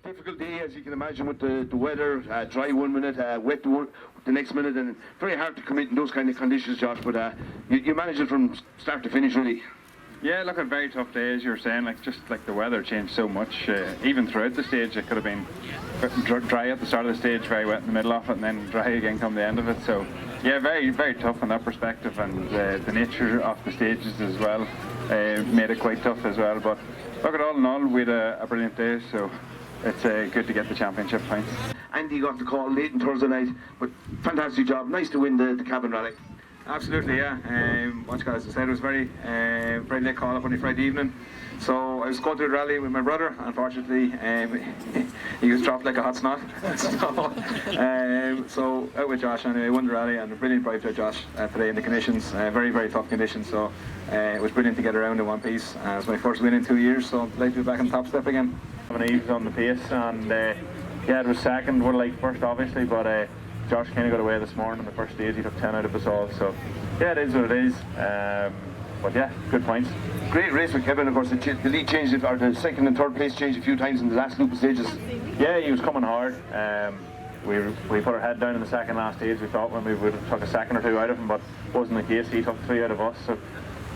Difficult day, as you can imagine, with the weather, dry 1 minute, wet the next minute, and very hard to commit in those kind of conditions, Josh, but you manage it from start to finish, really. Yeah, look, a very tough day, as you were saying, just like the weather changed so much, even throughout the stage. It could have been dry at the start of the stage, very wet in the middle of it, and then dry again come the end of it, so yeah, very, very tough from that perspective, and the nature of the stages as well made it quite tough as well, but look, at all in all, we had a brilliant day, so it's good to get the championship points. Andy got the call late on Thursday night, but fantastic job. Nice to win the Cavan rally. Absolutely, yeah. As I said, it was very late call up on a Friday evening. So I was going through the rally with my brother. Unfortunately, he was dropped like a hot snot. So out with Josh anyway, won the rally, and a brilliant drive to Josh today in the conditions. Very, very tough conditions. So it was brilliant to get around in one piece. It was my first win in 2 years, so I'd like to be back on top step again. He was on the pace, and yeah, it was second, would like first obviously, but Josh kind of got away this morning on the first stage. He took 10 out of us all, so yeah, it is what it is. But yeah, good points. Great race with Cavan, of course. The lead changed, or the second and third place changed a few times in the last loop of stages. Yeah, he was coming hard. We put our head down in the second last stage. We thought when we would have took a second or two out of him, but wasn't the case. He took 3 out of us, so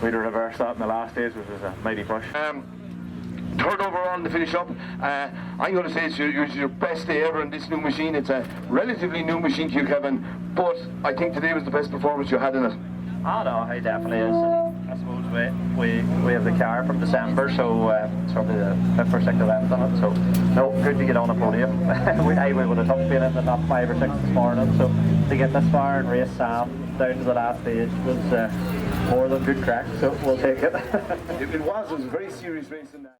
we'd have reversed that in the last stage, which was a mighty push. third overall to finish up. I'm going to say it's your best day ever in this new machine. It's a relatively new machine to you, Kevin, but I think today was the best performance you had in it. Oh no, it definitely is. I suppose we have the car from December, so it's probably the 5th or 6th event on it. So no, good to get on a podium. I would have tough being in the top 5 or 6 this morning. So to get this far and race Sam down to the last stage was more than good crack. So we'll take it. It was a very serious race in that.